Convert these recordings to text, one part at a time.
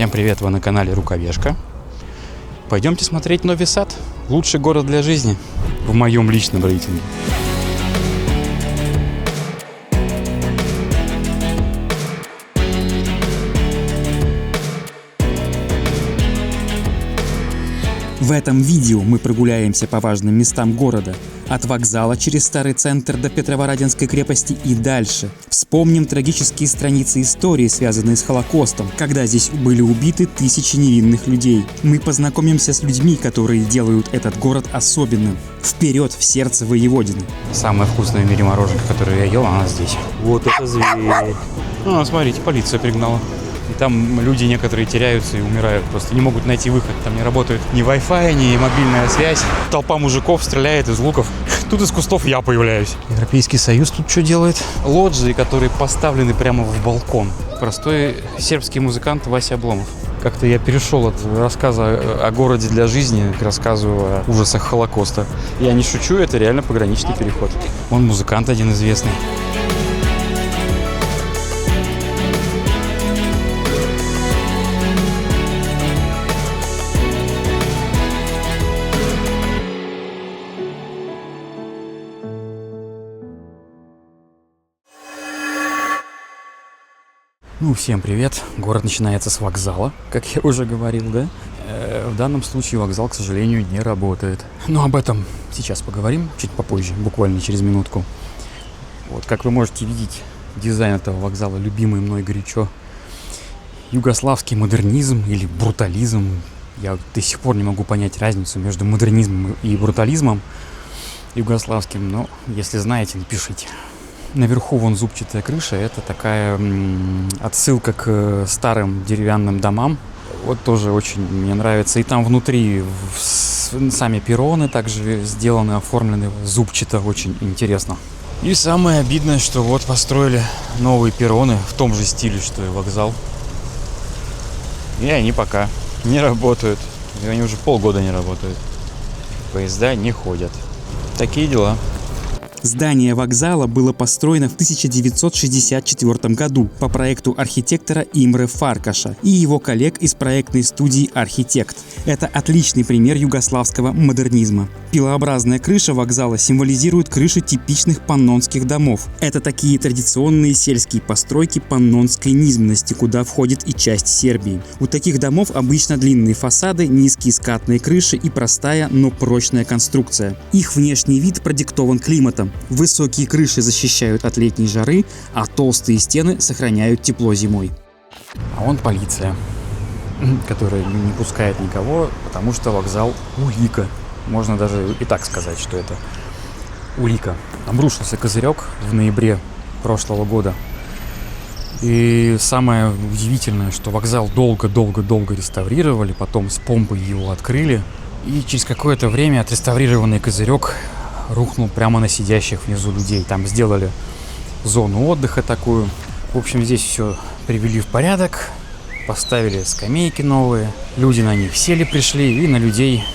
Всем привет, вы на канале Рукавешка. Пойдемте смотреть Нови Сад. Лучший город для жизни в моем личном рейтинге. В этом видео мы прогуляемся по важным местам города. От вокзала через Старый Центр до Петроворадинской крепости и дальше. Вспомним трагические страницы истории, связанные с Холокостом, когда здесь были убиты тысячи невинных людей. Мы познакомимся с людьми, которые делают этот город особенным. Вперед в сердце Воеводины. Самое вкусное в мире мороженка, которое я ел, она здесь. Вот это зверь. Смотрите, полиция пригнала. И там люди некоторые теряются и умирают. Просто не могут найти выход. Там не работает ни Wi-Fi, ни мобильная связь. Толпа мужиков стреляет из луков. Тут из кустов я появляюсь. Европейский Союз тут что делает? Лоджии, которые поставлены прямо в балкон. Простой сербский музыкант Вася Обломов. Как-то я перешел от рассказа о городе для жизни к рассказу о ужасах Холокоста. Я не шучу, это реально пограничный переход. Он музыкант один известный. Всем привет. Город начинается с вокзала, как я уже говорил, да? В данном случае вокзал, к сожалению, не работает. Но об этом сейчас поговорим, чуть попозже, буквально через минутку. Вот, как вы можете видеть, дизайн этого вокзала любимый мной горячо. Югославский модернизм или брутализм. Я до сих пор не могу понять разницу между модернизмом и брутализмом югославским, но если знаете, напишите. Наверху вон зубчатая крыша, это такая отсылка к старым деревянным домам. Вот тоже очень мне нравится. И там внутри сами перроны также сделаны, оформлены зубчато, очень интересно. И самое обидное, что вот построили новые перроны в том же стиле, что и вокзал. И они пока не работают. И они уже полгода не работают. Поезда не ходят. Такие дела. Здание вокзала было построено в 1964 году по проекту архитектора Имре Фаркаша и его коллег из проектной студии «Архитект». Это отличный пример югославского модернизма. Пилообразная крыша вокзала символизирует крыши типичных паннонских домов. Это такие традиционные сельские постройки паннонской низменности, куда входит и часть Сербии. У таких домов обычно длинные фасады, низкие скатные крыши и простая, но прочная конструкция. Их внешний вид продиктован климатом. Высокие крыши защищают от летней жары, а толстые стены сохраняют тепло зимой. А вон полиция, которая не пускает никого, потому что вокзал улика. Можно даже и так сказать, что это улика. Обрушился козырек в ноябре прошлого года. И самое удивительное, что вокзал долго-долго-долго реставрировали, потом с помпой его открыли. И через какое-то время отреставрированный козырек рухнул прямо на сидящих внизу людей. Там сделали зону отдыха такую. В общем, здесь все привели в порядок. Поставили скамейки новые. Люди на них сели, пришли, и на людей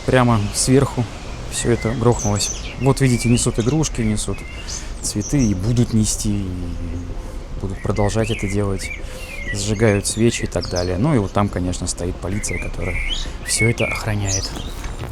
прямо сверху все это грохнулось. Вот видите, несут игрушки, несут цветы и будут нести, и будут продолжать это делать. Сжигают свечи и так далее. Ну и вот там, конечно, стоит полиция, которая все это охраняет.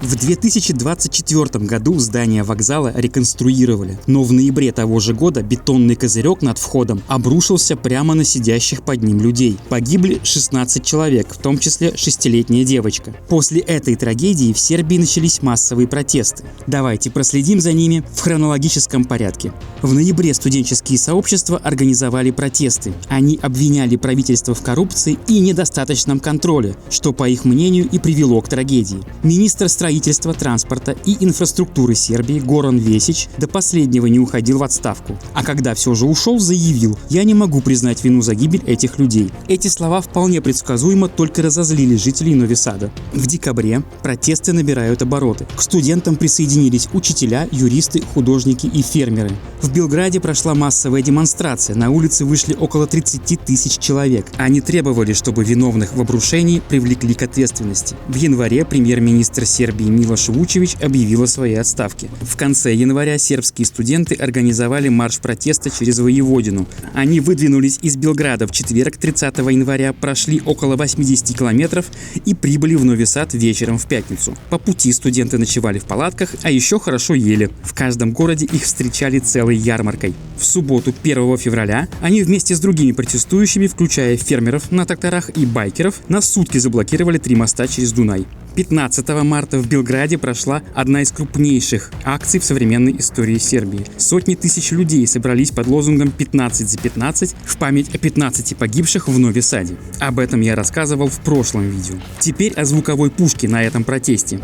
В 2024 году здание вокзала реконструировали, но в ноябре того же года бетонный козырек над входом обрушился прямо на сидящих под ним людей. Погибли 16 человек, в том числе 6-летняя девочка. После этой трагедии в Сербии начались массовые протесты. Давайте проследим за ними в хронологическом порядке. В ноябре студенческие сообщества организовали протесты. Они обвиняли правительство в коррупции и недостаточном контроле, что, по их мнению, и привело к трагедии. Министр строительства, транспорта и инфраструктуры Сербии Горан Весич до последнего не уходил в отставку. А когда все же ушел, заявил: «Я не могу признать вину за гибель этих людей». Эти слова вполне предсказуемо только разозлили жителей Нови Сада. В декабре протесты набирают обороты. К студентам присоединились учителя, юристы, художники и фермеры. В Белграде прошла массовая демонстрация. На улицы вышли около 30 тысяч человек. Они требовали, чтобы виновных в обрушении привлекли к ответственности. В январе премьер-министр Сербии Сербии Милош Вучевич объявил о своей отставке. В конце января сербские студенты организовали марш протеста через Воеводину. Они выдвинулись из Белграда в четверг, 30 января, прошли около 80 километров и прибыли в Нови Сад вечером в пятницу. По пути студенты ночевали в палатках, а еще хорошо ели. В каждом городе их встречали целой ярмаркой. В субботу, 1 февраля, они вместе с другими протестующими, включая фермеров на тракторах и байкеров, на сутки заблокировали 3 моста через Дунай. 15 марта в Белграде прошла одна из крупнейших акций в современной истории Сербии. Сотни тысяч людей собрались под лозунгом «15 за 15» в память о 15 погибших в Нови Саде. Об этом я рассказывал в прошлом видео. Теперь о звуковой пушке на этом протесте.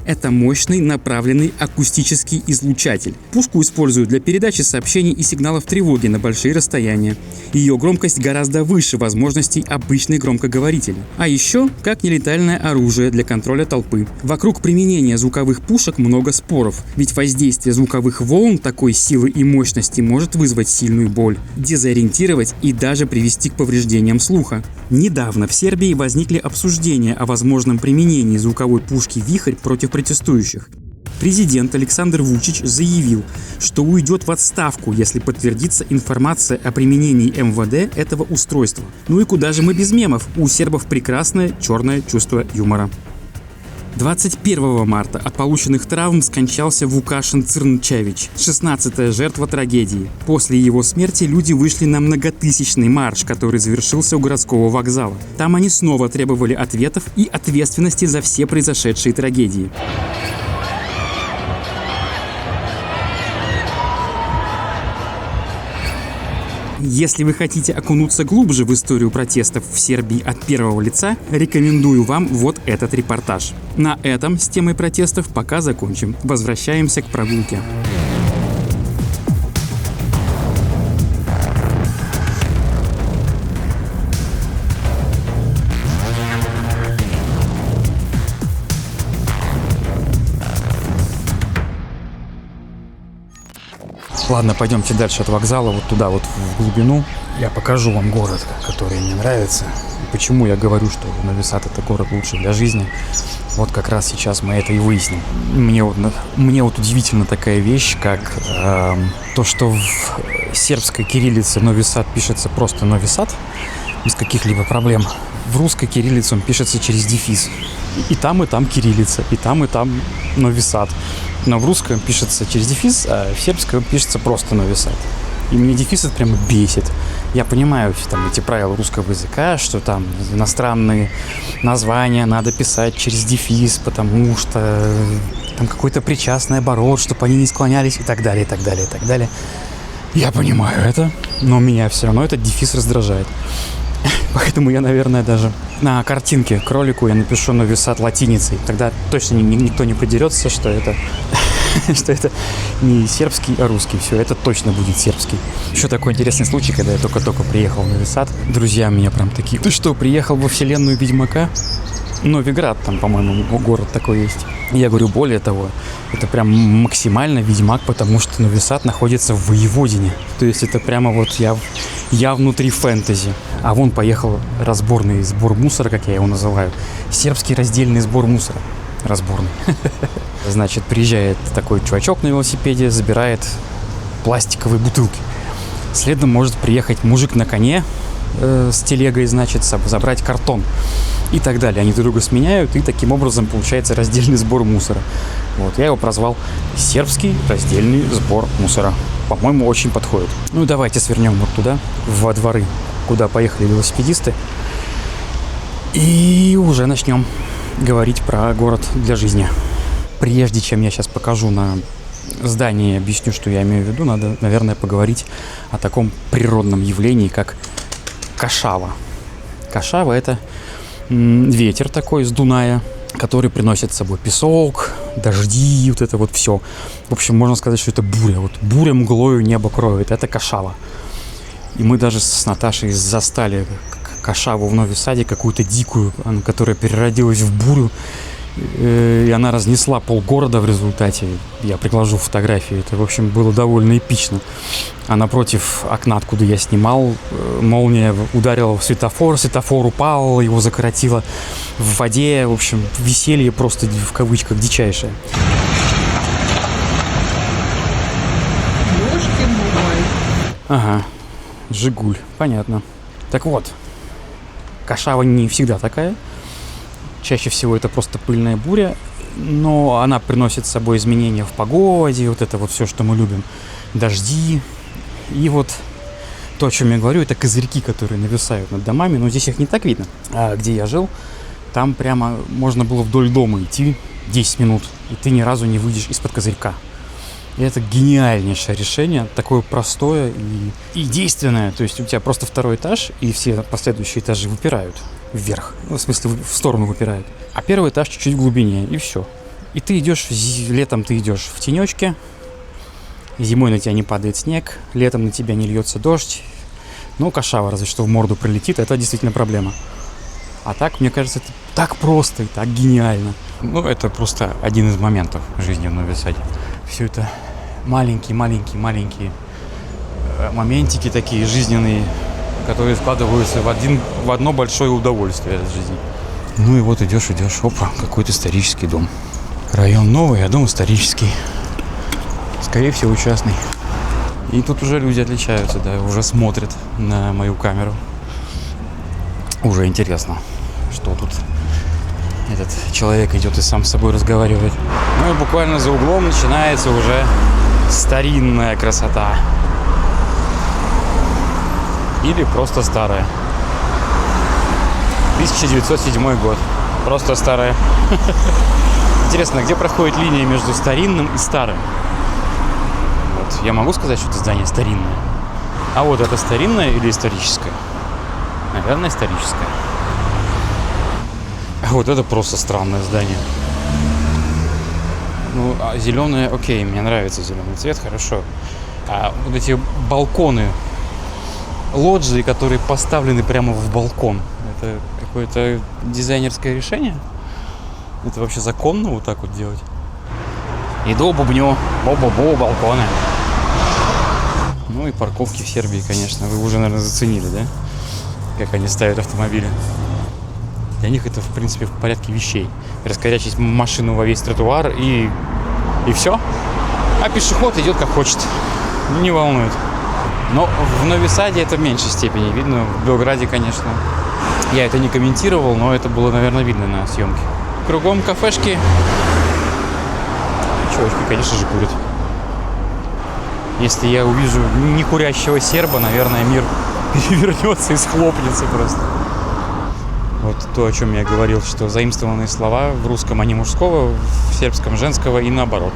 Это мощный направленный акустический излучатель. Пушку используют для передачи сообщений и сигналов тревоги на большие расстояния. Ее громкость гораздо выше возможностей обычных громкоговорителей. А еще как нелетальное оружие для контроля толпы. Вокруг применения звуковых пушек много споров, ведь воздействие звуковых волн такой силы и мощности может вызвать сильную боль, дезориентировать и даже привести к повреждениям слуха. Недавно в Сербии возникли обсуждения о возможном применении звуковой пушки «Вихрь» против протестующих. Президент Александр Вучич заявил, что уйдет в отставку, если подтвердится информация о применении МВД этого устройства. Ну и куда же мы без мемов? У сербов прекрасное черное чувство юмора. 21 марта от полученных травм скончался Вукашин Црнчевич, 16-я жертва трагедии. После его смерти люди вышли на многотысячный марш, который завершился у городского вокзала. Там они снова требовали ответов и ответственности за все произошедшие трагедии. Если вы хотите окунуться глубже в историю протестов в Сербии от первого лица, рекомендую вам вот этот репортаж. На этом с темой протестов пока закончим. Возвращаемся к прогулке. Ладно, пойдемте дальше от вокзала, вот туда, вот в глубину. Я покажу вам город, который мне нравится. И почему я говорю, что Нови Сад — это город лучший для жизни. Вот как раз сейчас мы это и выясним. Мне вот удивительна такая вещь, как то, что в сербской кириллице Нови Сад пишется просто Нови Сад, без каких-либо проблем. В русской кириллице он пишется через дефис. И там кириллица, и там Нови Сад. Но в русском пишется через дефис, а в сербском пишется просто Нови Сад. И меня дефис это прямо бесит. Я понимаю там эти правила русского языка, что там иностранные названия надо писать через дефис, потому что там какой-то причастный оборот, чтобы они не склонялись и так далее, и так далее, и так далее. Я понимаю это, но меня все равно этот дефис раздражает. Поэтому я, наверное, даже на картинке к ролику я напишу Нови Сад латиницей. Тогда точно никто не подерется, что это не сербский, а русский. Все, это точно будет сербский. Еще такой интересный случай, когда я только-только приехал в Нови Сад. Друзья меня прям такие: ты что, приехал во вселенную Ведьмака? Новиград, там, по-моему, город такой есть. Я говорю, более того, это прям максимально Ведьмак, потому что Нови Сад находится в Воеводине. То есть это прямо вот я внутри фэнтези. А вон поехал разборный сбор мусора, как я его называю. Сербский раздельный сбор мусора. Разборный. Значит, приезжает такой чувачок на велосипеде, забирает пластиковые бутылки. Следом может приехать мужик на коне с телегой, значит, забрать картон. И так далее. Они друг друга сменяют, и таким образом получается раздельный сбор мусора. Вот, я его прозвал сербский раздельный сбор мусора. По-моему, очень подходит. Ну, давайте свернем вот туда, во дворы, куда поехали велосипедисты. И уже начнем говорить про город для жизни. Прежде чем я сейчас покажу на здании и объясню, что я имею в виду, надо, наверное, поговорить о таком природном явлении, как Кашава. Кашава — это ветер такой с Дуная, который приносит с собой песок, дожди, вот это вот все. В общем, можно сказать, что это буря. Вот буря мглою небо кроет. Это Кашава. И мы даже с Наташей застали Кашаву в Нови Саде, какую-то дикую, которая переродилась в бурю. И она разнесла полгорода в результате. Я приложу фотографии. Это, в общем, было довольно эпично. А напротив окна, откуда я снимал, молния ударила в светофор. Светофор упал, его закоротило в воде. В общем, веселье просто в кавычках дичайшее. Ага, «Жигуль», понятно. Так вот, Кашава не всегда такая. Чаще всего это просто пыльная буря, но она приносит с собой изменения в погоде, вот это вот все, что мы любим. Дожди. И вот то, о чем я говорю, это козырьки, которые нависают над домами, но здесь их не так видно. А где я жил, там прямо можно было вдоль дома идти 10 минут, и ты ни разу не выйдешь из-под козырька. И это гениальнейшее решение, такое простое и действенное. То есть у тебя просто второй этаж, и все последующие этажи выпирают вверх. Ну, в смысле, в сторону выпирают. А первый этаж чуть-чуть в глубине, и все. И ты идешь, летом ты идешь в тенечке, зимой на тебя не падает снег, летом на тебя не льется дождь. Ну, Кашава разве что в морду прилетит, это действительно проблема. А так, мне кажется, это так просто и так гениально. Ну, это просто один из моментов жизни в Нови Саде. Все это маленькие моментики такие жизненные, которые складываются в одно большое удовольствие от жизни. Ну и вот идешь, опа, какой-то исторический дом. Район новый, а дом исторический. Скорее всего, частный. И тут уже люди отличаются, да, уже смотрят на мою камеру. Уже интересно, что тут этот человек идет и сам с собой разговаривает. Ну и буквально за углом начинается уже старинная красота. Или просто старая. 1907 год. Просто старая. Интересно, где проходит линия между старинным и старым? Вот. Я могу сказать, что это здание старинное. А вот это старинное или историческое? Наверное, историческое. А вот это просто странное здание. Ну, а зеленое, окей, мне нравится зеленый цвет, хорошо. А вот эти балконы, лоджии, которые поставлены прямо в балкон, это какое-то дизайнерское решение? Это вообще законно вот так вот делать? Иду, бубню, бу-бу-бу, балконы. Ну и парковки в Сербии, конечно, вы уже, наверное, заценили, да? Как они ставят автомобили. Для них это, в принципе, в порядке вещей. Раскорячить машину во весь тротуар и все. А пешеход идет как хочет. Не волнует. Но в Нови Саде это в меньшей степени видно. В Белграде, конечно. Я это не комментировал, но это было, наверное, видно на съемке. Кругом кафешки. Чувачки, конечно же, курят. Если я увижу некурящего серба, наверное, мир перевернется и схлопнется просто. Вот то, о чем я говорил, что заимствованные слова в русском они мужского, в сербском женского и наоборот.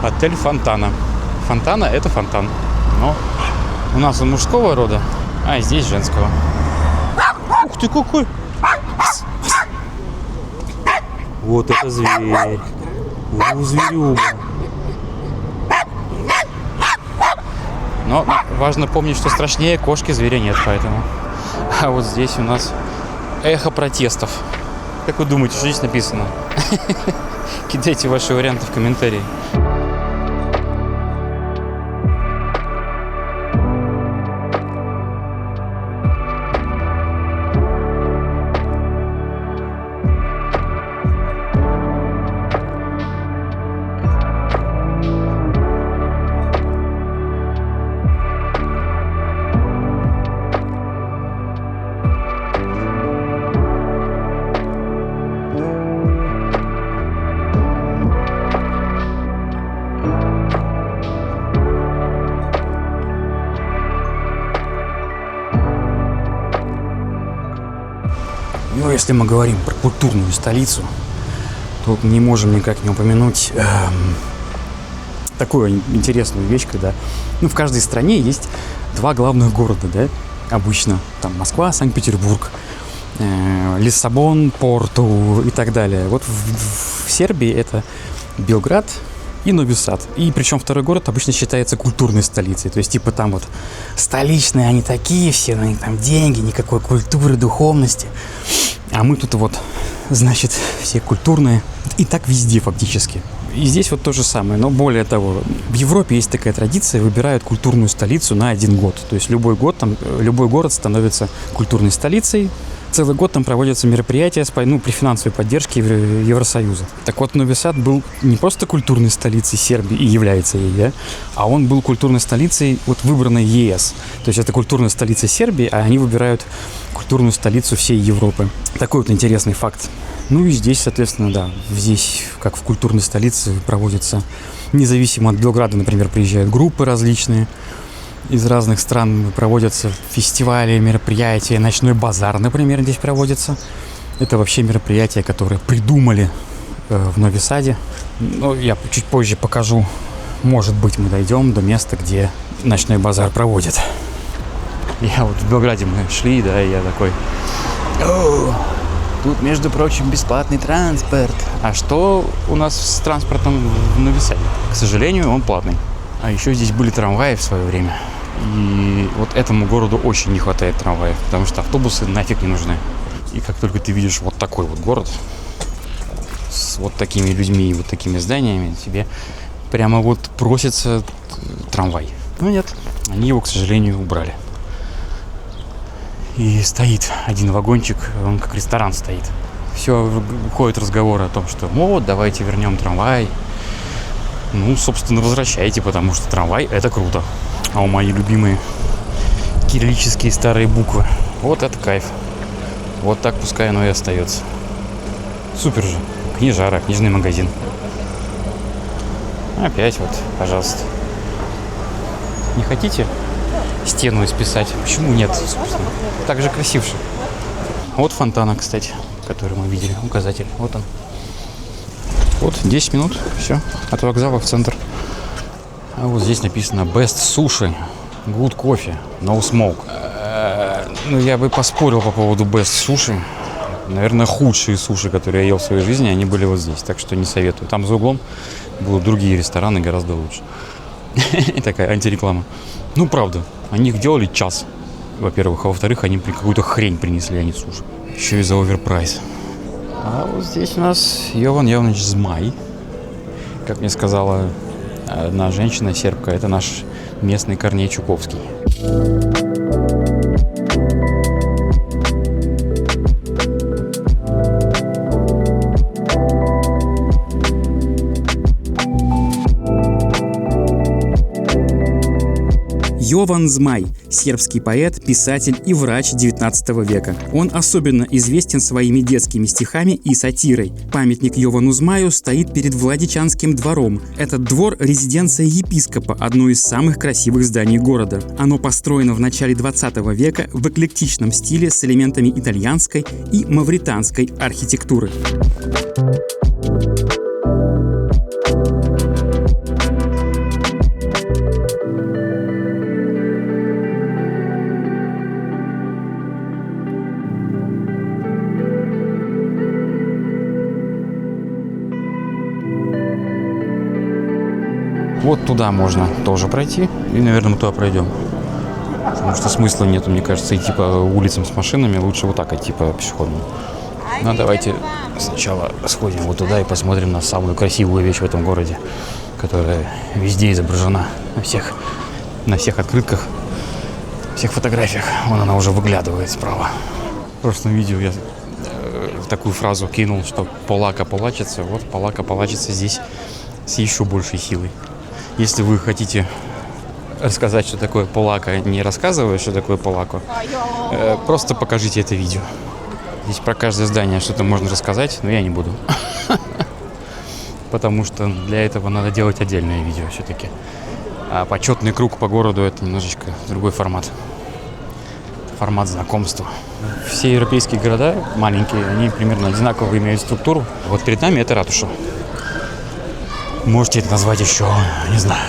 Отель Фонтана. Фонтана – это фонтан. Но у нас он мужского рода, а здесь женского. Ух ты какой! Вот это зверь. Зверюга. Но важно помнить, что страшнее кошки зверя нет, поэтому. А вот здесь у нас эхо протестов. Как вы думаете, что здесь написано? Кидайте ваши варианты в комментарии. Ну, если мы говорим про культурную столицу, то не можем никак не упомянуть такую интересную вещь, когда в каждой стране есть два главных города, да, обычно. Там Москва, Санкт-Петербург, Лиссабон, Порту и так далее. Вот в Сербии это Белград, и Нови Сад. И причем второй город обычно считается культурной столицей. То есть типа там вот столичные они такие все, на них там деньги, никакой культуры, духовности. А мы тут вот, значит, все культурные. И так везде фактически. И здесь вот то же самое, но более того, в Европе есть такая традиция, выбирают культурную столицу на один год. То есть любой город становится культурной столицей. Целый год там проводятся мероприятия при финансовой поддержке Евросоюза. Так вот, Нови Сад был не просто культурной столицей Сербии и является ей, да, а он был культурной столицей вот выбранной ЕС. То есть это культурная столица Сербии, а они выбирают культурную столицу всей Европы. Такой вот интересный факт. Ну и здесь, соответственно, да, здесь, как в культурной столице, проводятся, независимо от Белграда, например, приезжают группы различные, из разных стран проводятся фестивали, мероприятия, ночной базар, например, здесь проводится. Это вообще мероприятия, которые придумали в Нови Саде. Но я чуть позже покажу, может быть, мы дойдем до места, где ночной базар проводят. Я вот в Белграде мы шли, да, и я такой: о, тут, между прочим, бесплатный транспорт. А что у нас с транспортом в Нови Саде? К сожалению, он платный. А еще здесь были трамваи в свое время. И вот этому городу очень не хватает трамваев, потому что автобусы нафиг не нужны. И как только ты видишь вот такой вот город с вот такими людьми и вот такими зданиями, тебе прямо вот просится трамвай. Но нет, они его, к сожалению, убрали. И стоит один вагончик, он как ресторан стоит. Все, ходят разговоры о том, что вот, давайте вернем трамвай. Ну, собственно, возвращайте, потому что трамвай — это круто. А у мои любимые кириллические старые буквы. Вот это кайф. Вот так пускай оно и остается. Супер же. Книжара, книжный магазин. Опять вот, пожалуйста. Не хотите стену исписать? Почему нет, собственно? Так же красивше. Вот фонтана, кстати, который мы видели. Указатель. Вот он. Вот, 10 минут, все, от вокзала в центр. А вот здесь написано Best Sushi, Good Coffee, No Smoke. Ну, я бы поспорил по поводу Best Sushi. Наверное, худшие суши, которые я ел в своей жизни, они были вот здесь, так что не советую. Там за углом будут другие рестораны гораздо лучше. Такая антиреклама. Ну, правда, они их делали час, во-первых, а во-вторых, они какую-то хрень принесли, а не суши. Еще и за оверпрайс. А вот здесь у нас Йован Йованович Змай. Как мне сказала одна женщина, сербка, это наш местный Корней Чуковский. Йован Змай – сербский поэт, писатель и врач XIX века. Он особенно известен своими детскими стихами и сатирой. Памятник Йовану Змаю стоит перед Владичанским двором. Этот двор – резиденция епископа, одно из самых красивых зданий города. Оно построено в начале XX века в эклектичном стиле с элементами итальянской и мавританской архитектуры. Вот туда можно тоже пройти. И, наверное, мы туда пройдем. Потому что смысла нету, мне кажется, идти по улицам с машинами. Лучше вот так идти по пешеходному. Но давайте сначала сходим вот туда и посмотрим на самую красивую вещь в этом городе, которая везде изображена на всех открытках, всех фотографиях. Вон она уже выглядывает справа. В прошлом видео я такую фразу кинул, что полака палачится. Вот полака палачится здесь с еще большей силой. Если вы хотите рассказать, что такое полака, не рассказывая, что такое полако, просто покажите это видео. Здесь про каждое здание что-то можно рассказать, но я не буду. Потому что для этого надо делать отдельное видео все-таки. А почетный круг по городу — это немножечко другой формат. Формат знакомства. Все европейские города маленькие, они примерно одинаково имеют структуру. Вот перед нами это ратуша. Можете это назвать еще, не знаю,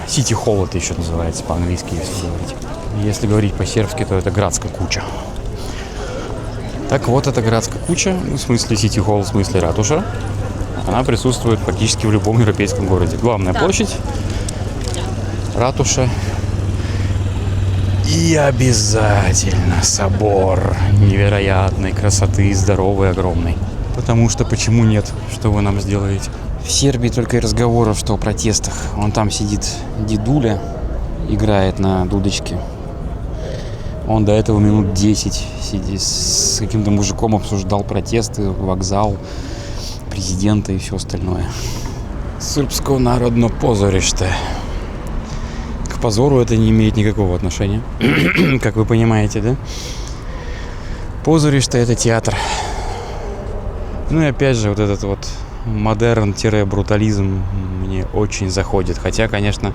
City Hall это еще называется по-английски, если говорить. Если говорить по-сербски, то это Градская куча. Так вот, это Градская куча, в смысле City Hall, в смысле ратуша. Она присутствует практически в любом европейском городе. Главная площадь, ратуша и обязательно собор невероятной красоты, здоровый, огромный. Потому что почему нет? Что вы нам сделаете? В Сербии только и разговоров, что о протестах. Вон там сидит дедуля, играет на дудочке. Он до этого минут 10 сидит с каким-то мужиком, обсуждал протесты, вокзал, президента и все остальное. Српско народно позориšte. К позору это не имеет никакого отношения, как вы понимаете, да? Позориšte — это театр. Ну и опять же, вот этот вот модерн-брутализм мне очень заходит. Хотя, конечно,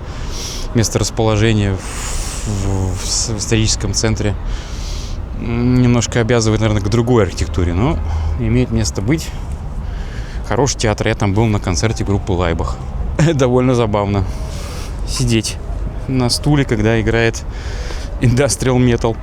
месторасположение в историческом центре немножко обязывает, наверное, к другой архитектуре, но имеет место быть. Хороший театр. Я там был на концерте группы Лайбах. Довольно забавно сидеть на стуле, когда играет Industrial Metal.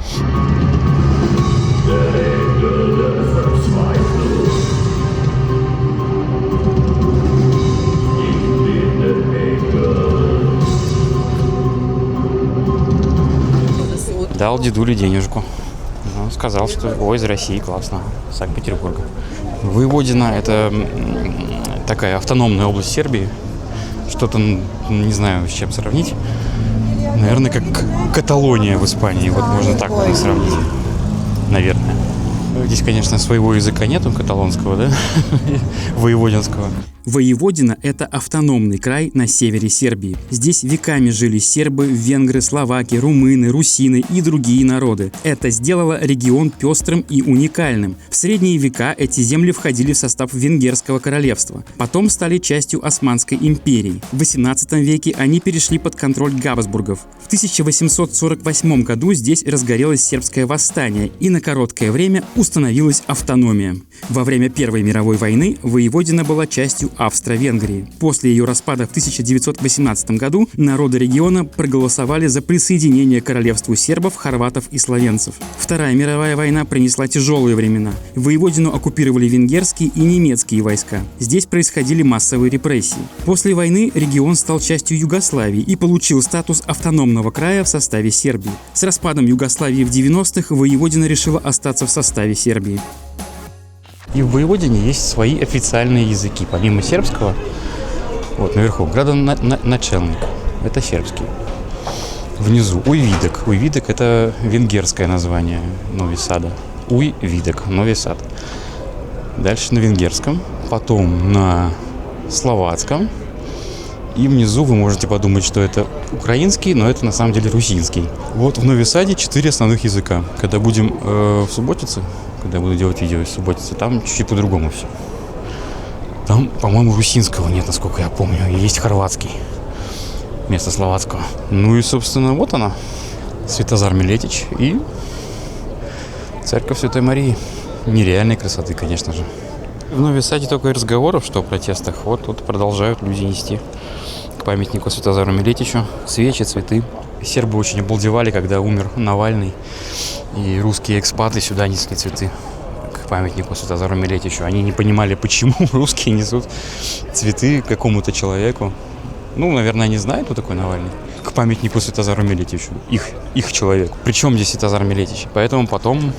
Дал дедуле денежку. Он сказал, что из России классно, Санкт-Петербурга. Воеводина — это такая автономная область Сербии. Что-то, не знаю, с чем сравнить. Наверное, как Каталония в Испании. Вот можно так сравнить. Наверное. Здесь, конечно, своего языка нету, каталонского, да? Воеводинского. Воеводина – это автономный край на севере Сербии. Здесь веками жили сербы, венгры, словаки, румыны, русины и другие народы. Это сделало регион пестрым и уникальным. В средние века эти земли входили в состав Венгерского королевства. Потом стали частью Османской империи. В XVIII веке они перешли под контроль Габсбургов. В 1848 году здесь разгорелось сербское восстание, и на короткое время установилась автономия. Во время Первой мировой войны Воеводина была частью Австро-Венгрии. После ее распада в 1918 году народы региона проголосовали за присоединение к королевству сербов, хорватов и словенцев. Вторая мировая война принесла тяжелые времена. Воеводину оккупировали венгерские и немецкие войска. Здесь происходили массовые репрессии. После войны регион стал частью Югославии и получил статус автономного края в составе Сербии. С распадом Югославии в 90-х Воеводина решила остаться в составе Сербии. И в Воеводине есть свои официальные языки, помимо сербского. Вот наверху градоначальник, это сербский. Внизу Уйвидек. Уйвидек — это венгерское название Нови Сада. Уйвидек, Нови Сад. Дальше на венгерском, потом на словацком. И внизу вы можете подумать, что это украинский, но это на самом деле русинский. Вот в Нови Саде 4 основных языка. Когда будем в Субботице, когда я буду делать видео из Субботицы, там чуть-чуть по-другому все. Там, по-моему, русинского нет, насколько я помню. И есть хорватский вместо словацкого. Ну и, собственно, вот она. Светозар Милетич и церковь Святой Марии. Нереальной красоты, конечно же. В Нови Саде только и разговоров, что о протестах. Вот тут продолжают люди нести к памятнику Светозару Милетичу свечи, цветы. Сербы очень обалдевали, когда умер Навальный, и русские экспаты сюда несли цветы к памятнику Светозару Милетичу. Они не понимали, почему русские несут цветы к какому-то человеку. Ну, наверное, они знают, кто такой Навальный. К памятнику Светозару Милетичу. Их человеку. Причем здесь Светозар Милетич? Поэтому потом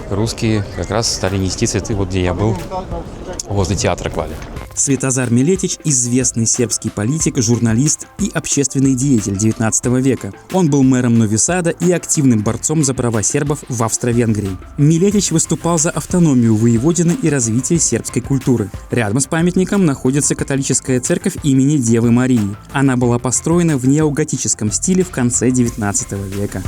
русские как раз стали нести цветы, вот где я был, возле театра клали. Светозар Милетич – известный сербский политик, журналист и общественный деятель XIX века. Он был мэром Нови Сада и активным борцом за права сербов в Австро-Венгрии. Милетич выступал за автономию Воеводины и развитие сербской культуры. Рядом с памятником находится католическая церковь имени Девы Марии. Она была построена в неоготическом стиле в конце XIX века.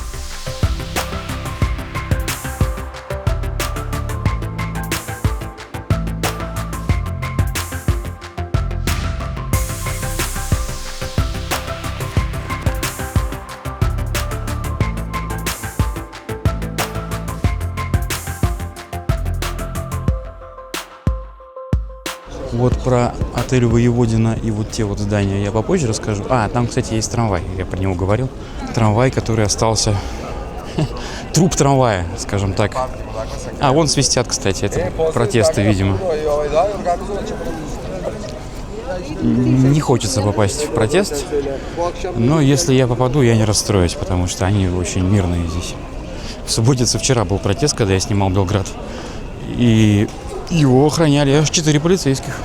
Вот про отель Воеводина и вот те вот здания я попозже расскажу. Там, кстати, есть трамвай, я про него говорил. Трамвай, который остался... Труп трамвая, скажем так. Вон свистят, кстати, это протесты, видимо. Не хочется попасть в протест, но если я попаду, я не расстроюсь, потому что они очень мирные здесь. В субботице вчера был протест, когда я снимал Белград, и его охраняли аж 4 полицейских.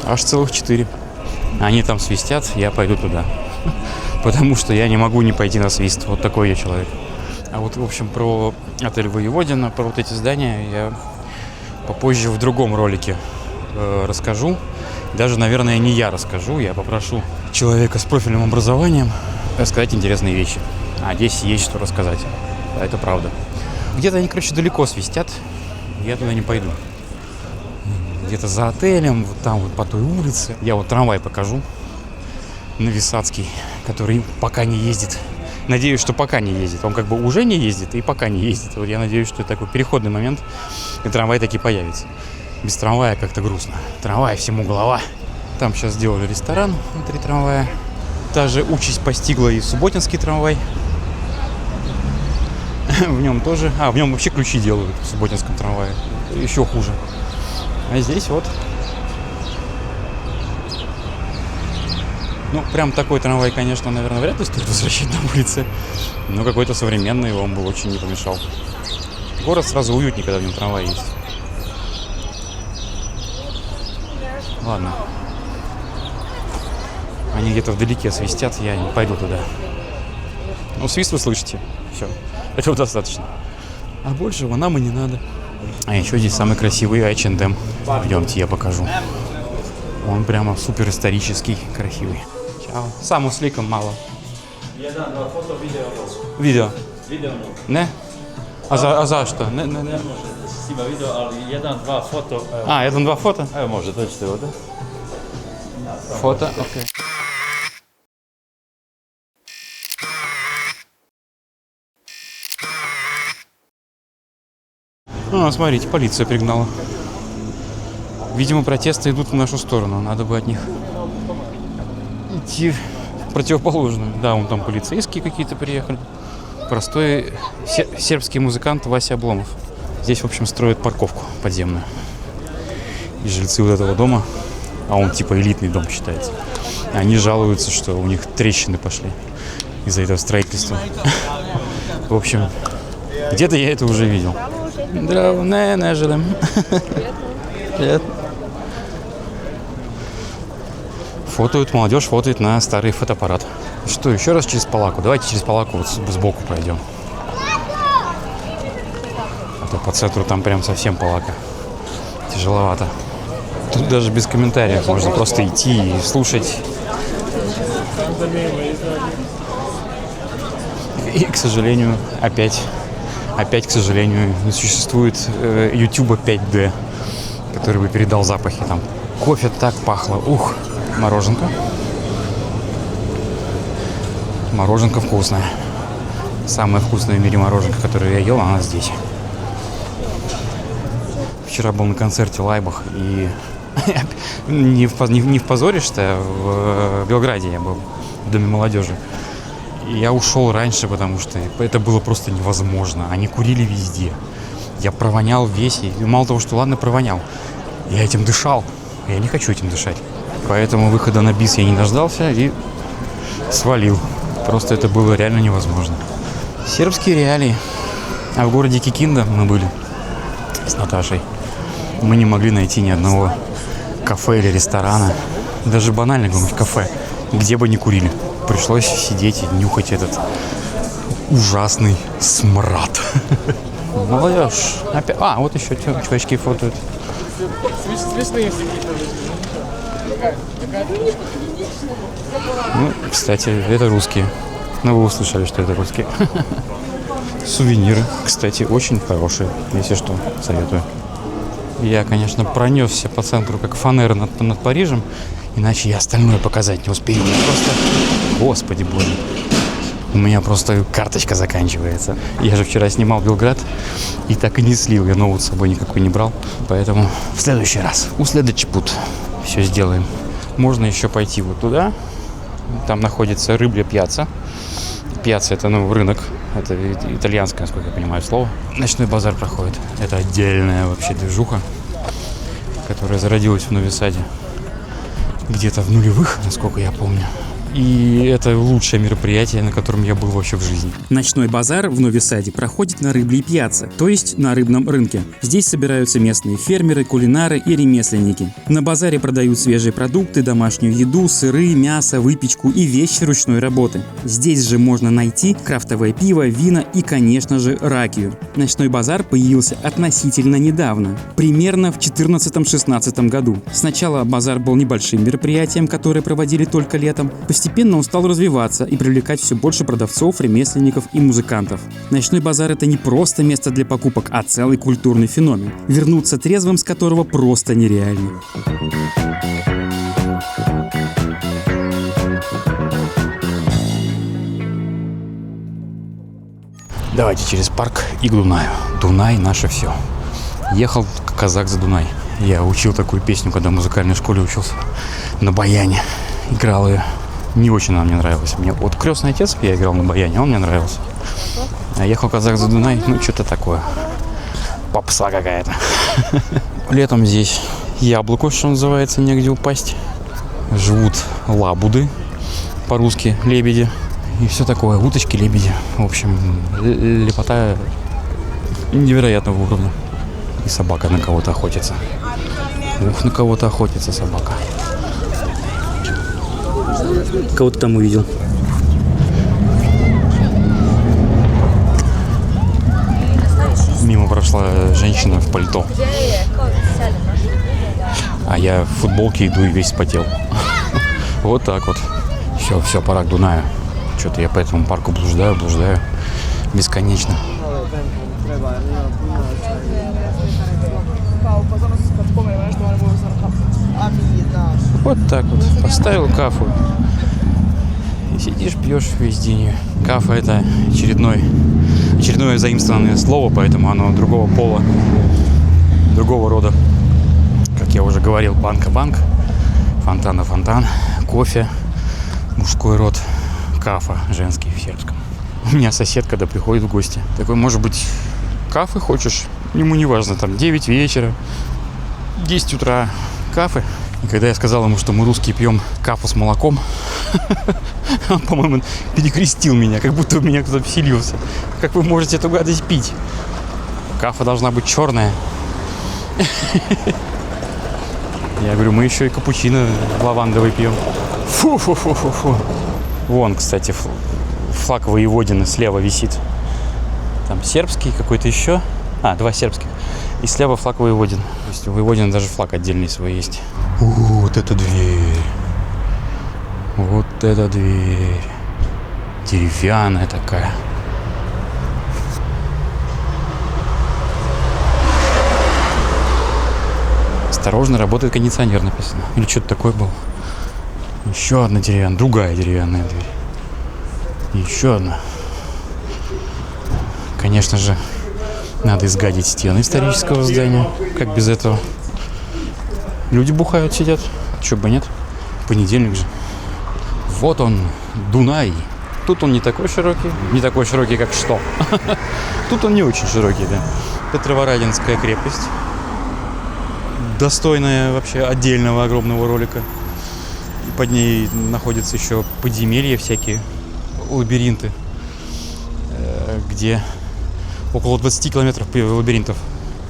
Аж целых 4. Они там свистят, я пойду туда. Потому что я не могу не пойти на свист. Вот такой я человек. А вот, в общем, про отель Воеводина, про вот эти здания я попозже в другом ролике расскажу. Даже, наверное, не я расскажу. Я попрошу человека с профильным образованием рассказать интересные вещи. А здесь есть что рассказать. Это правда. Где-то они, короче, далеко свистят. Я туда не пойду. Где-то за отелем, вот там вот по той улице. Я вот трамвай покажу. Новисадский, который пока не ездит. Надеюсь, что пока не ездит. Он как бы уже не ездит и пока не ездит. Вот я надеюсь, что это такой переходный момент, и трамвай таки появится. Без трамвая как-то грустно. Трамвай всему голова. Там сейчас сделали ресторан внутри трамвая. Та же участь постигла и субботинский трамвай. В нем тоже. В нем вообще ключи делают в субботинском трамвае. Еще хуже. А здесь вот. Ну, прям такой трамвай, конечно, наверное, вряд ли стоит возвращать на улице. Но какой-то современный, он бы очень не помешал. Город сразу уютнее, когда в нем трамвай есть. Ладно. Они где-то вдалеке свистят, я не пойду туда. Ну, свист вы слышите. Все. Этого достаточно. А большего нам и не надо. А еще здесь самый красивый H&M. Идемте, я покажу. Он прямо супер исторический, красивый. Чао. Само сликом мало. Видео. Не? А за что? Не. Snima video, ali 1-2 foto. Evo. 1-2 foto? Evo može, dođite ovdje. Фото, окей. Смотрите, полиция пригнала. Видимо, протесты идут в нашу сторону. Надо бы от них идти в противоположную. Да, вон там полицейские какие-то приехали. Простой сербский музыкант Вася Обломов. Здесь, в общем, строят парковку подземную. И жильцы вот этого дома, а он типа элитный дом считается, они жалуются, что у них трещины пошли из-за этого строительства. В общем, где-то я это уже видел. Здраво, не желем. Привет. Фотоют, молодежь фотоет на старый фотоаппарат. Что, еще раз через Палаку? Давайте через Палаку вот сбоку пройдем. А то по центру там прям совсем Палака. Тяжеловато. Тут даже без комментариев можно просто идти и слушать. И, к сожалению, опять, к сожалению, не существует YouTube 5D, который бы передал запахи там. Кофе так пахло. Ух, мороженка. Мороженка вкусная. Самая вкусная в мире мороженка, которую я ел, она здесь. Вчера был на концерте Лайбах, и не в Позорище, а в Белграде я был, в Доме молодежи. И я ушел раньше, потому что это было просто невозможно. Они курили везде. Я провонял весь, и мало того, что ладно, провонял, я этим дышал. Я не хочу этим дышать. Поэтому выхода на бис я не дождался и свалил. Просто это было реально невозможно. Сербские реалии. А в городе Кикинда мы были с Наташей. Мы не могли найти ни одного кафе или ресторана. Даже банально какое-нибудь кафе, где бы не курили. Пришлось сидеть и нюхать этот ужасный смрад. Молодежь. Опять. Вот еще чувачки фотоют. Ну, кстати, это русские. Ну, вы услышали, что это русские. Сувениры, кстати, очень хорошие. Если что, советую. Я, конечно, пронесся по центру, как фанера над Парижем. Иначе я остальное показать не успею. Просто, господи боже. У меня просто карточка заканчивается. Я же вчера снимал Белград и так и не слил. Я ноут с собой никакой не брал. Поэтому в следующий раз, у следующий путь все сделаем. Можно еще пойти вот туда. Там находится Рыбья пьяцца. Пьяцца — это, рынок. Это итальянское, насколько я понимаю, слово. Ночной базар проходит. Это отдельная вообще движуха, которая зародилась в Нови Саде. где-то в нулевых, насколько я помню. И это лучшее мероприятие, на котором я был вообще в жизни. Ночной базар в Нови-Саде проходит на Рыблей пьяце, то есть на рыбном рынке. Здесь собираются местные фермеры, кулинары и ремесленники. На базаре продают свежие продукты, домашнюю еду, сыры, мясо, выпечку и вещи ручной работы. Здесь же можно найти крафтовое пиво, вина и, конечно же, ракию. Ночной базар появился относительно недавно, примерно в 2014-2016 году. Сначала базар был небольшим мероприятием, которое проводили только летом. Постепенно он стал развиваться и привлекать все больше продавцов, ремесленников и музыкантов. Ночной базар – это не просто место для покупок, а целый культурный феномен, вернуться трезвым с которого просто нереально. Давайте через парк и к Дунаю. Дунай – наше все. Ехал как казак за Дунай. Я учил такую песню, когда в музыкальной школе учился. На баяне. Играл ее. Не очень она мне нравилась. Мне вот «Крестный отец» я играл на баяне, он мне нравился. А ехал казак за Дунай, ну что-то такое. Попса какая-то. Летом здесь яблоко, что называется, негде упасть. Живут лабуды, по-русски лебеди. И все такое, уточки, лебеди. В общем, лепота невероятного уровня. И собака на кого-то охотится. Ух, на кого-то охотится собака. Кого ты там увидел? Мимо прошла женщина в пальто. А я в футболке иду и весь спотел. Вот так вот. Все, пора к Дунаю. Что-то я по этому парку блуждаю бесконечно. Вот так вот. Поставил кафу. И сидишь, пьешь весь день. Кафа — это очередное заимствованное слово, поэтому оно другого пола, другого рода. Как я уже говорил, банка-банк, фонтана-фонтан, кофе, мужской род, кафа, женский в сербском. У меня сосед, когда приходит в гости, такой: может быть, кафе хочешь? Ему не важно, там 9 вечера, 10 утра, кафе. И когда я сказал ему, что мы русские пьем кафу с молоком, он, по-моему, перекрестил меня, как будто в меня кто-то вселился. Как вы можете эту гадость пить? Кафа должна быть черная. Я говорю, мы еще и капучино лавандовый пьем. Фу-фу-фу-фу-фу. Вон, кстати, флаг Воеводины слева висит. Там сербский какой-то еще. 2 сербских. И слева флаг Воеводин. То есть у Воеводина даже флаг отдельный свой есть. Вот эта дверь. Вот эта дверь. Деревянная такая. Осторожно, работает кондиционер, написано. Или что-то такое было. Еще одна деревянная, другая деревянная дверь. Еще одна. Конечно же, надо изгадить стены исторического здания. Как без этого? Люди бухают, сидят. Чё бы нет. Понедельник же. Вот он, Дунай. Тут он не такой широкий. Не такой широкий, как что. Тут он не очень широкий, да. Петроворадинская крепость. Достойная вообще отдельного огромного ролика. И под ней находятся еще подземелья всякие, лабиринты, где около 20 километров лабиринтов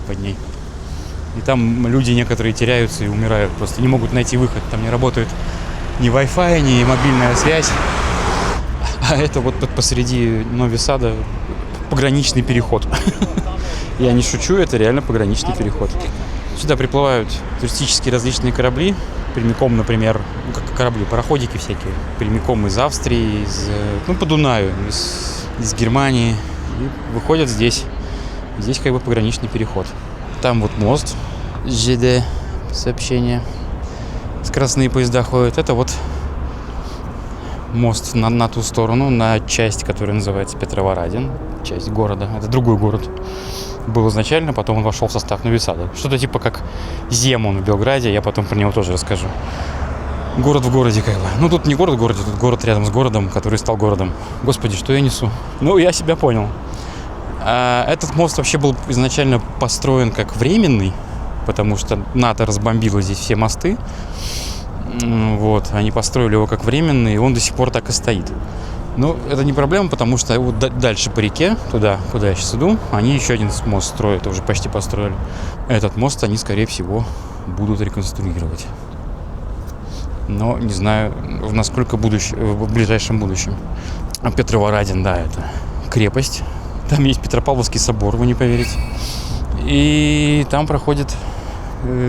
под ней. И там люди некоторые теряются и умирают, просто не могут найти выход. Там не работает ни Wi-Fi, ни мобильная связь. А это вот посреди Нови-Сада пограничный переход. Я не шучу, это реально пограничный переход. Сюда приплывают туристические различные корабли, прямиком, например, как корабли, пароходики всякие, прямиком из Австрии, по Дунаю, из Германии, и выходят здесь. Здесь как бы пограничный переход. Там вот мост, ЖД сообщение, скоростные поезда ходят. Это вот мост на ту сторону, на часть, которая называется Петроворадин, часть города. Это другой город. Был изначально, потом он вошел в состав Нови-Сада. Что-то типа как Земун в Белграде, я потом про него тоже расскажу. Город в городе как бы. Ну тут не город в городе, тут город рядом с городом, который стал городом. Господи, что я несу? Ну, я себя понял. Этот мост вообще был изначально построен как временный, потому что НАТО разбомбило здесь все мосты. Вот, они построили его как временный, и он до сих пор так и стоит. Но это не проблема, потому что вот дальше по реке, туда, куда я сейчас иду, они еще один мост строят, уже почти построили. Этот мост они, скорее всего, будут реконструировать. Но не знаю, насколько в ближайшем будущем. А Петроворадин, да, это крепость. Там есть Петропавловский собор, вы не поверите. И там проходит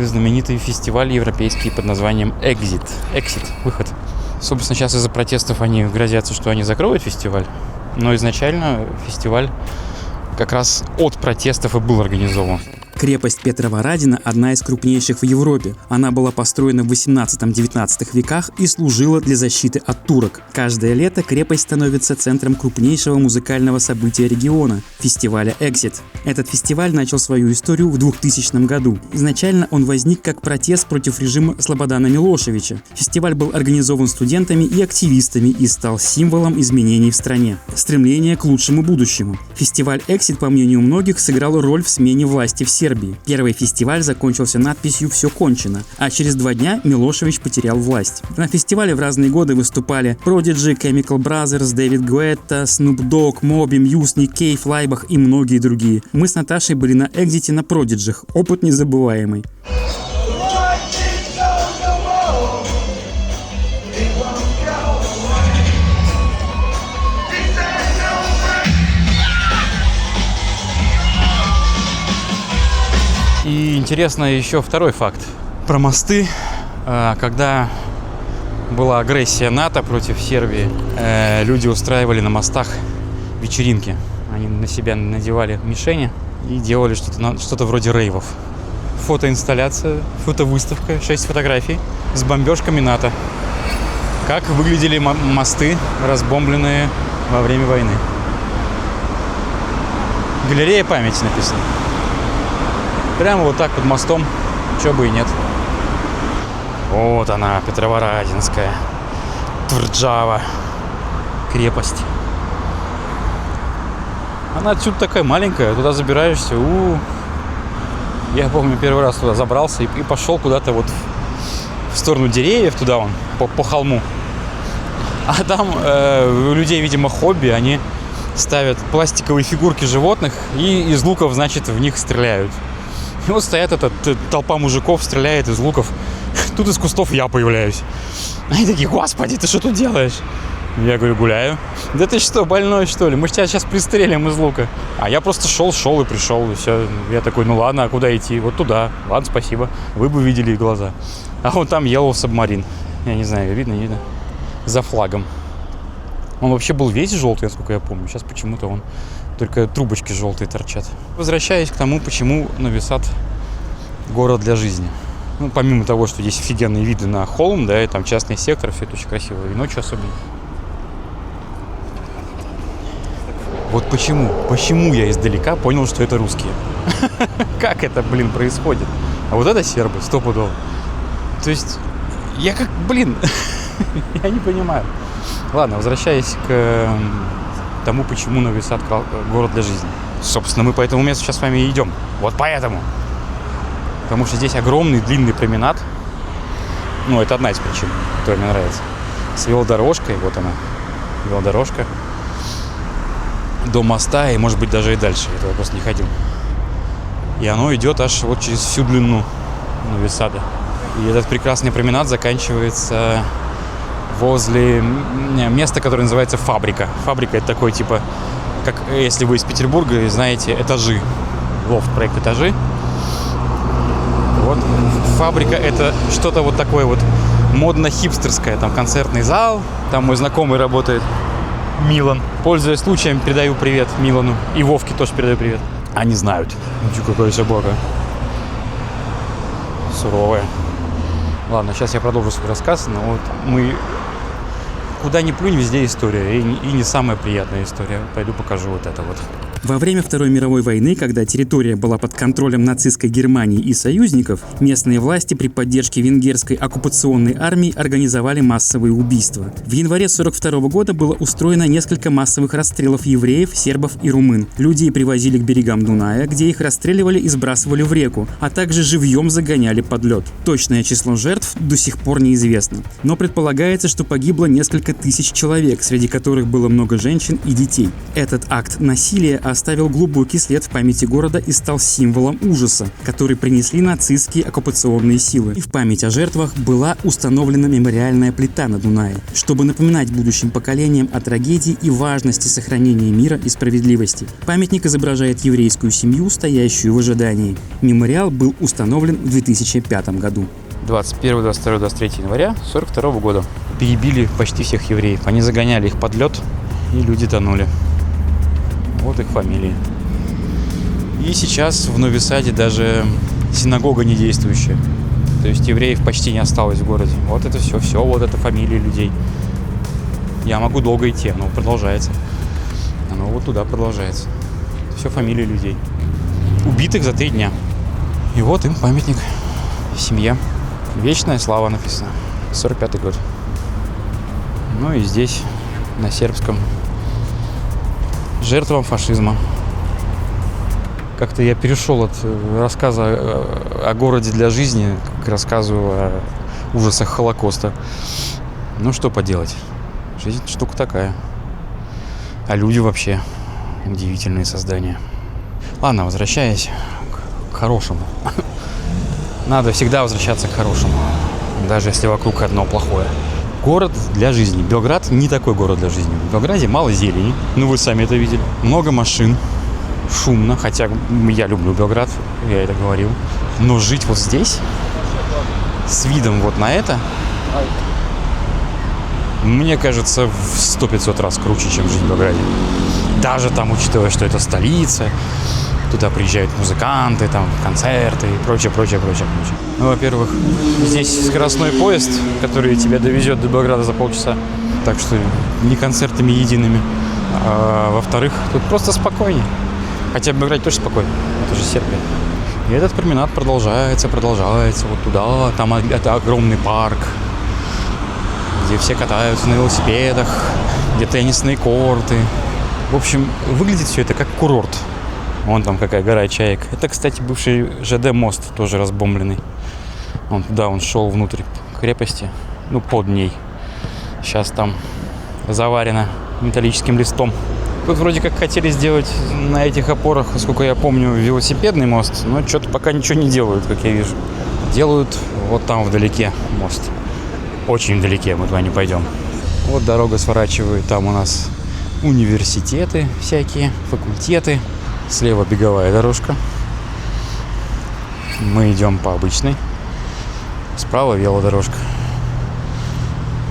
знаменитый фестиваль европейский под названием Exit, выход. Собственно, сейчас из-за протестов они грозятся, что они закроют фестиваль. Но изначально фестиваль как раз от протестов и был организован. Крепость Петроворадина – одна из крупнейших в Европе. Она была построена в 18-19 веках и служила для защиты от турок. Каждое лето крепость становится центром крупнейшего музыкального события региона – фестиваля «Exit». Этот фестиваль начал свою историю в 2000 году. Изначально он возник как протест против режима Слободана Милошевича. Фестиваль был организован студентами и активистами и стал символом изменений в стране. Стремление к лучшему будущему. Фестиваль «Exit», по мнению многих, сыграл роль в смене власти в Сербии. Первый фестиваль закончился надписью «Все кончено», а через 2 дня Милошевич потерял власть. На фестивале в разные годы выступали Prodigy, Chemical Brothers, Дэвид Гуэтта, Snoop Dogg, Moby, Muse, Nick Cave, Лайбах и многие другие. Мы с Наташей были на «Экзите» на Продиджах. Опыт незабываемый. И интересно еще второй факт про мосты. Когда была агрессия НАТО против Сербии, люди устраивали на мостах вечеринки. Они на себя надевали мишени и делали что-то вроде рейвов. Фотоинсталляция, фотовыставка, 6 фотографий с бомбежками НАТО. Как выглядели мосты, разбомбленные во время войны. Галерея памяти написано. Прямо вот так под мостом, чё бы и нет. Вот она, Петроворадинская, Тверджава, крепость. Она отсюда такая маленькая, туда забираешься. Я помню, первый раз туда забрался и пошел куда-то вот в сторону деревьев, туда вон, по холму. А там у людей, видимо, хобби, они ставят пластиковые фигурки животных и из луков, значит, в них стреляют. И вот стоят толпа мужиков, стреляет из луков. Тут из кустов я появляюсь. Они такие: господи, ты что тут делаешь? Я говорю: гуляю. Да ты что, больной что ли? Мы тебя сейчас пристрелим из лука. А я просто шел и пришел, и все. Я такой: ну ладно, а куда идти? Вот туда. Ладно, спасибо. Вы бы видели глаза. А вон там Yellow Submarine. Я не знаю, видно, не видно. За флагом. Он вообще был весь желтый, насколько я помню. Сейчас почему-то он только трубочки желтые торчат. Возвращаясь к тому, почему Нови Сад город для жизни. Ну, помимо того, что здесь офигенные виды на холм, да, и там частный сектор, все это очень красиво. И ночью особенно. Вот почему я издалека понял, что это русские. Как это, происходит? А вот это сербы, стопудово. То есть, я я не понимаю. Ладно, возвращаясь к тому, почему Нови Сад город для жизни. Собственно, мы по этому месту сейчас с вами и идем. Вот поэтому. Потому что здесь огромный длинный променад. Ну, это одна из причин, которая мне нравится. С велодорожкой, вот она, велодорожка. До моста и, может быть, даже и дальше. Я туда просто не ходил. И оно идет аж вот через всю длину Нови Сада. И этот прекрасный променад заканчивается возле места, которое называется Фабрика. Фабрика — это такой, типа, как если вы из Петербурга, знаете, этажи. Лофт, проект этажи. Вот. Фабрика — это что-то вот такое вот модно-хипстерское. Там концертный зал. Там мой знакомый работает, Милан. Пользуясь случаем, передаю привет Милану. И Вовке тоже передаю привет. Они знают. Какая собака. Суровая. Ладно, сейчас я продолжу свой рассказ. Но вот мы... Куда ни плюнь, везде история. И не самая приятная история. Пойду покажу вот это вот. Во время Второй мировой войны, когда территория была под контролем нацистской Германии и союзников, местные власти при поддержке венгерской оккупационной армии организовали массовые убийства. В январе 1942 года было устроено несколько массовых расстрелов евреев, сербов и румын. Людей привозили к берегам Дуная, где их расстреливали и сбрасывали в реку, а также живьем загоняли под лед. Точное число жертв до сих пор неизвестно. Но предполагается, что погибло несколько тысяч человек, среди которых было много женщин и детей. Этот акт насилия оставил глубокий след в памяти города и стал символом ужаса, который принесли нацистские оккупационные силы. И в память о жертвах была установлена мемориальная плита на Дунае, чтобы напоминать будущим поколениям о трагедии и важности сохранения мира и справедливости. Памятник изображает еврейскую семью, стоящую в ожидании. Мемориал был установлен в 2005 году. 21, 22, 23 января 1942 года. Перебили почти всех евреев. Они загоняли их под лед, и люди тонули. Вот их фамилии. И сейчас в Нови-Саде даже синагога не действующая. То есть евреев почти не осталось в городе. Вот это все, вот это фамилии людей. Я могу долго идти, оно продолжается. Оно вот туда продолжается. Все фамилии людей. Убитых за 3 дня. И вот им памятник. Семья. Вечная слава написано. 45-й год. Ну и здесь, на сербском, жертвам фашизма. Как-то я перешел от рассказа о городе для жизни к рассказу о ужасах Холокоста. Ну что поделать. Жизнь штука такая. А люди вообще удивительные создания. Ладно, возвращаясь к хорошему. Надо всегда возвращаться к хорошему, даже если вокруг одно плохое. Город для жизни. Белград не такой город для жизни. В Белграде мало зелени, ну вы сами это видели. Много машин, шумно, хотя я люблю Белград, я это говорил. Но жить вот здесь, с видом вот на это, мне кажется, в 100-500 раз круче, чем жить в Белграде. Даже там, учитывая, что это столица, туда приезжают музыканты, там, концерты и прочее. Ну, во-первых, здесь скоростной поезд, который тебя довезет до Белграда за полчаса. Так что не концертами едиными. А во-вторых, тут просто спокойнее. Хотя в Белграде тоже спокойно. Это же Сербия. И этот променад продолжается вот туда. Там это огромный парк, где все катаются на велосипедах, где теннисные корты. В общем, выглядит все это как курорт. Вон там какая гора чаек. Это, кстати, бывший ЖД мост, тоже разбомбленный. Он шел внутрь крепости, ну, под ней. Сейчас там заварено металлическим листом. Тут вроде как хотели сделать на этих опорах, сколько я помню, велосипедный мост, но что-то пока ничего не делают, как я вижу. Делают вот там вдалеке мост. Очень вдалеке, мы туда не пойдем. Вот дорога сворачивает, там у нас университеты всякие, факультеты. Слева беговая дорожка. Мы идем по обычной. Справа велодорожка.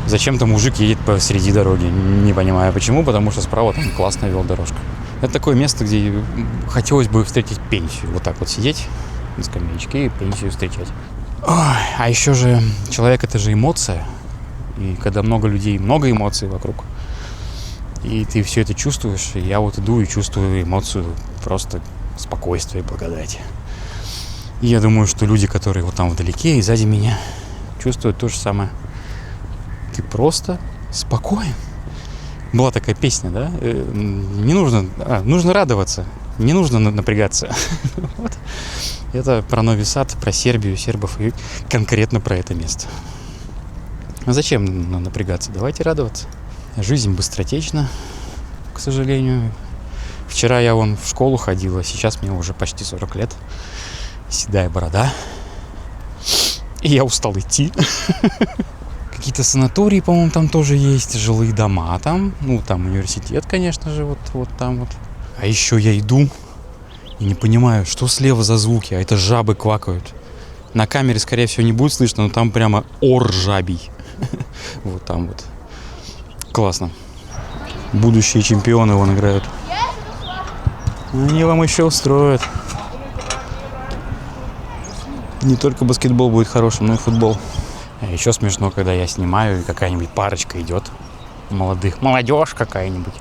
Зачем-то мужик едет посреди дороги. Не понимаю почему, потому что справа там классная велодорожка. Это такое место, где хотелось бы встретить пенсию. Вот так вот сидеть на скамеечке и пенсию встречать. Ой, а еще же человек — это же эмоция. И когда много людей, много эмоций вокруг, и ты все это чувствуешь, и я вот иду и чувствую эмоцию просто спокойствия и благодати. И я думаю, что люди, которые вот там вдалеке и сзади меня, чувствуют то же самое. Ты просто спокоен. Была такая песня, да? Не нужно, нужно радоваться, не нужно напрягаться. Вот. Это про Нови Сад, про Сербию, сербов и конкретно про это место. А зачем напрягаться? Давайте радоваться. Жизнь быстротечна, к сожалению. Вчера я вон в школу ходил, а сейчас мне уже почти 40 лет. Седая борода. И я устал идти. Какие-то санатории, по-моему, там тоже есть. Жилые дома там. Ну, там университет, конечно же, вот там вот. А еще я иду и не понимаю, что слева за звуки. А это жабы квакают. На камере, скорее всего, не будет слышно, но там прямо ор жабий. Вот там вот. Классно. Будущие чемпионы вон играют. Они вам еще устроят. Не только баскетбол будет хорошим, но и футбол. А еще смешно, когда я снимаю, и какая-нибудь парочка идет. Молодежь какая-нибудь.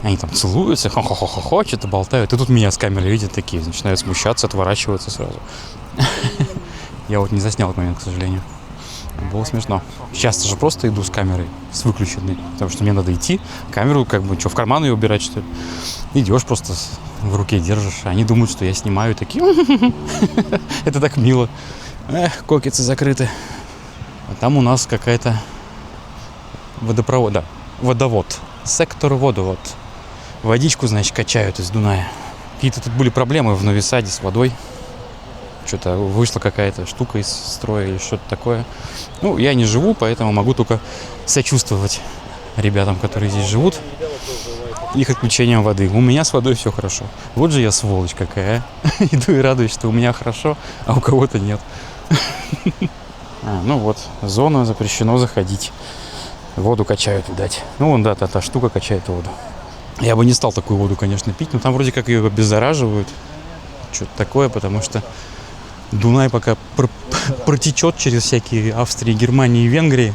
Они там целуются, хо-хо-хо-хо, что-то болтают. И тут меня с камерой видят такие, начинают смущаться, отворачиваться сразу. Я вот не заснял этот момент, к сожалению. Было смешно. Часто же просто иду с камерой, с выключенной, потому что мне надо идти, камеру как бы, что, в карман ее убирать, что ли? Идешь просто в руке держишь, а они думают, что я снимаю, такие. Это так мило. Эх, кокетсы закрыты. А там у нас какая-то водовод. Сектор водовод. Водичку, значит, качают из Дуная. Какие-то тут были проблемы в Нови Саде с водой. Что-то вышла какая-то штука из строя или что-то такое. Ну, я не живу, поэтому могу только сочувствовать ребятам, которые здесь живут, их отключением воды. У меня с водой все хорошо. Вот же я сволочь какая. Иду и радуюсь, что у меня хорошо, а у кого-то нет. Ну вот, зона, запрещено заходить. Воду качают, видать. Ну, вон, да, та штука качает воду. Я бы не стал такую воду, конечно, пить, но там вроде как ее обеззараживают. Что-то такое, потому что Дунай пока протечет через всякие Австрии, Германии и Венгрии,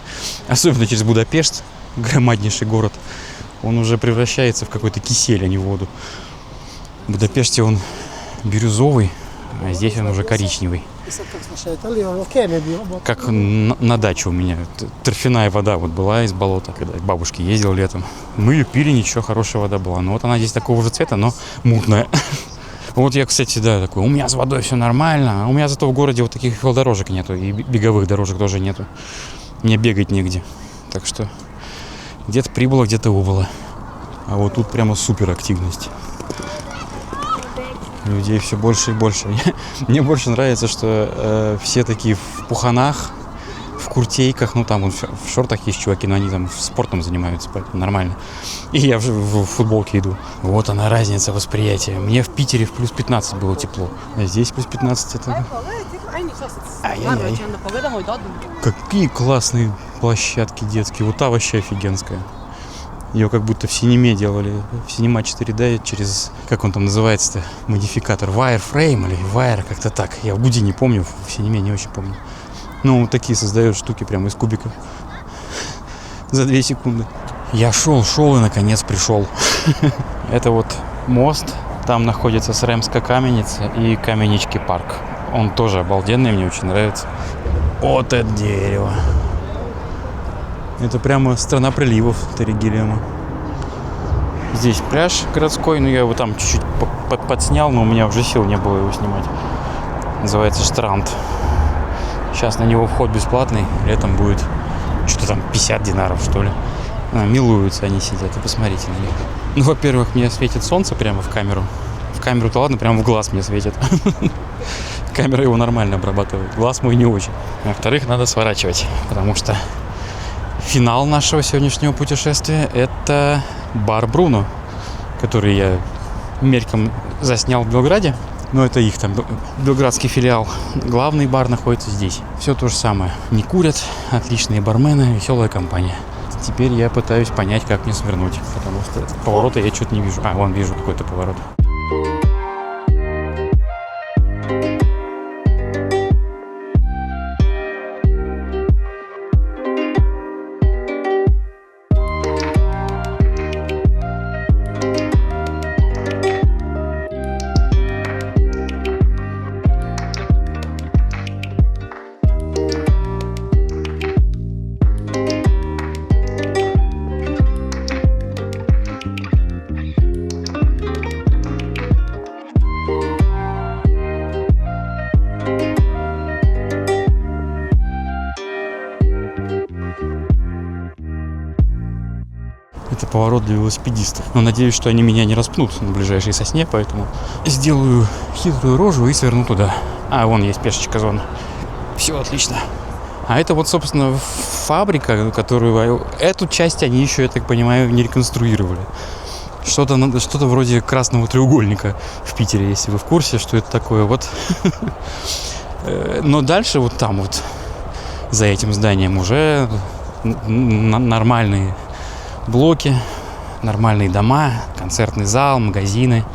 особенно через Будапешт, громаднейший город, он уже превращается в какой-то кисель, а не воду. В Будапеште он бирюзовый, а здесь он уже коричневый. Как на даче у меня. Торфяная вода вот была из болота, когда к бабушке ездил летом. Мы ее пили, ничего, хорошая вода была. Но вот она здесь такого же цвета, но мутная. Вот я, кстати, да, такой, у меня с водой все нормально, а у меня зато в городе вот таких велодорожек нету, и беговых дорожек тоже нету. Мне бегать негде. Так что где-то прибыло, где-то убыло. А вот тут прямо супер активность. Людей все больше и больше. Мне больше нравится, что все такие в пуханах, в куртейках, ну там в шортах есть чуваки, но они там спортом занимаются, поэтому нормально. И я в футболке иду. Вот она разница восприятия. Мне в Питере в плюс 15 было тепло, а здесь плюс 15 это... Ай-яй-яй. Какие классные площадки детские. Вот та вообще офигенская. Ее как будто в Синеме делали. В Синема 4D через, как он там называется-то, модификатор. Wireframe или Wire, как-то так. Я в Буди не помню, в Синеме не очень помню. Ну, вот такие создают штуки прямо из кубиков. За 2 секунды. Я шел и наконец пришел. Это вот мост. Там находится Сремская каменница и Каменички парк. Он тоже обалденный, мне очень нравится. Вот это дерево. Это прямо страна приливов Торригелиума. Здесь пляж городской, но я его там чуть-чуть подснял, но у меня уже сил не было его снимать. Называется Штранд. Сейчас на него вход бесплатный, летом будет что-то там 50 динаров, что ли. Милуются они сидят, и посмотрите на них. Ну, во-первых, мне светит солнце прямо в камеру. В камеру-то ладно, прямо в глаз мне светит. Камера его нормально обрабатывает, глаз мой не очень. Во-вторых, надо сворачивать, потому что финал нашего сегодняшнего путешествия – это бар Бруно, который я мельком заснял в Белграде. Но это их там белградский филиал. Главный бар находится здесь. Все то же самое. Не курят, отличные бармены, веселая компания. Теперь я пытаюсь понять, как мне свернуть, потому что поворота я что-то не вижу. Вон вижу какой-то поворот. Поворот для велосипедистов. Но надеюсь, что они меня не распнут на ближайшей сосне, поэтому сделаю хитрую рожу и сверну туда. Вон есть пешечка зона. Все отлично. А это вот, собственно, фабрика, которую... Эту часть они еще, я так понимаю, не реконструировали. Что-то вроде красного треугольника в Питере, если вы в курсе, что это такое. Вот. Но дальше вот там вот, за этим зданием, уже нормальные блоки, нормальные дома, концертный зал, магазины,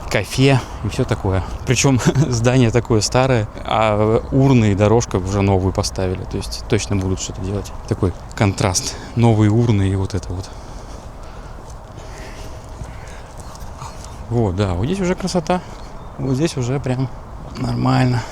кафе и все такое. Причем здание такое старое, а урны и дорожка уже новую поставили. То есть точно будут что-то делать. Такой контраст. Новые урны и вот это вот. Вот, да, вот здесь уже красота. Вот здесь уже прям нормально.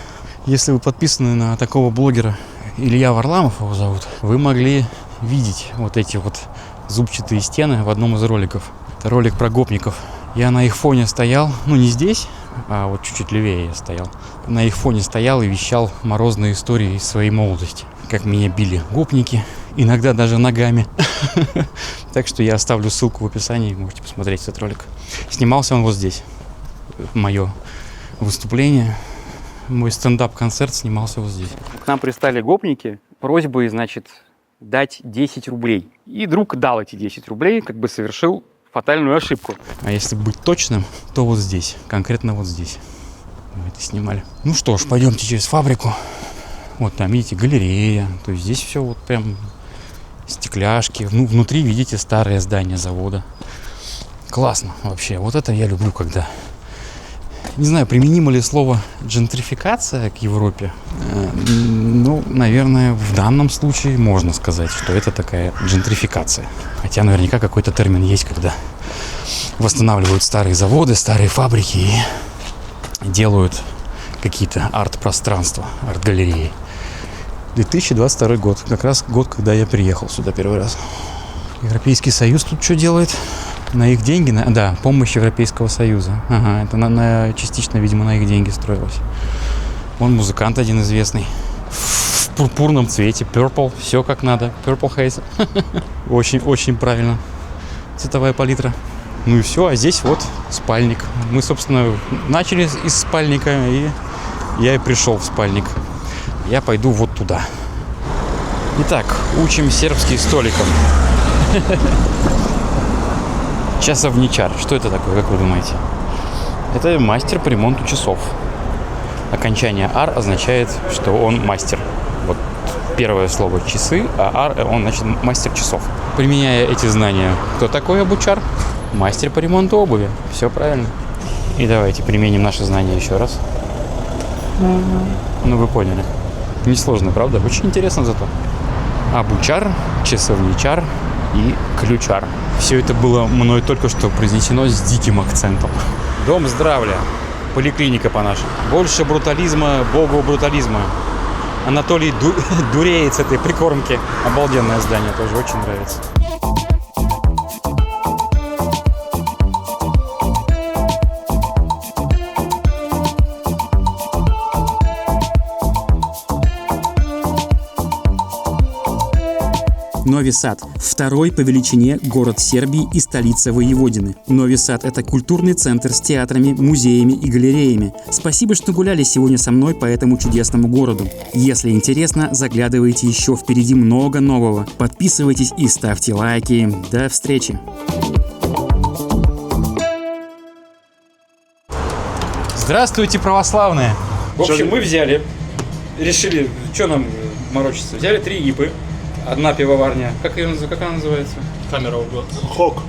Если вы подписаны на такого блогера, Илья Варламов его зовут, вы могли видеть вот эти вот зубчатые стены в одном из роликов. Это ролик про гопников. Я на их фоне стоял, ну не здесь, а вот чуть-чуть левее я стоял. На их фоне стоял и вещал морозные истории из своей молодости. Как меня били гопники, иногда даже ногами. Так что я оставлю ссылку в описании, можете посмотреть этот ролик. Снимался он вот здесь. Мое выступление, мой стендап-концерт снимался вот здесь. К нам пристали гопники просьбой, значит, дать 10 рублей. И друг дал эти 10 рублей, как бы совершил фатальную ошибку. А если быть точным, то вот здесь, конкретно вот здесь. Мы это снимали. Ну что ж, пойдемте через фабрику. Вот там, видите, галерея. То есть здесь все вот прям стекляшки. Ну, внутри, видите, старое здание завода. Классно вообще. Вот это я люблю, когда... Не знаю, применимо ли слово джентрификация к Европе. Ну, наверное, в данном случае можно сказать, что это такая джентрификация. Хотя наверняка какой-то термин есть, когда восстанавливают старые заводы, старые фабрики и делают какие-то арт-пространства, арт-галереи. 2022 год. Как раз год, когда я приехал сюда первый раз. Европейский Союз тут что делает? На их деньги? Да, помощь Европейского Союза. Ага, это частично, видимо, на их деньги строилось. Вон музыкант один известный. В пурпурном цвете. Purple. Все как надо. Purple Haze. Очень правильно. Цветовая палитра. Ну и все. А здесь вот спальник. Мы, собственно, начали из спальника. И я и пришел в спальник. Я пойду вот туда. Итак, учим сербский столиком. Часовничар. Что это такое, как вы думаете? Это мастер по ремонту часов. Окончание «ар» означает, что он мастер. Вот первое слово «часы», а «ар» он, значит, мастер часов. Применяя эти знания, кто такой обучар? Мастер по ремонту обуви. Все правильно. И давайте применим наши знания еще раз. Ну, вы поняли. Несложно, правда? Очень интересно зато. Обучар, часовничар и ключар. Все это было мной только что произнесено с диким акцентом. Дом здравля. Поликлиника по-нашему. Больше брутализма, богу брутализма. Анатолий дуреет с этой прикормки. Обалденное здание, тоже очень нравится. Нови Сад – второй по величине город Сербии и столица Воеводины. Нови Сад – это культурный центр с театрами, музеями и галереями. Спасибо, что гуляли сегодня со мной по этому чудесному городу. Если интересно, заглядывайте еще, впереди много нового. Подписывайтесь и ставьте лайки. До встречи! Здравствуйте, православные! В общем, мы решили, что нам морочиться? Взяли 3 ипы. Одна пивоварня. Как она называется? Камера в год. Хок.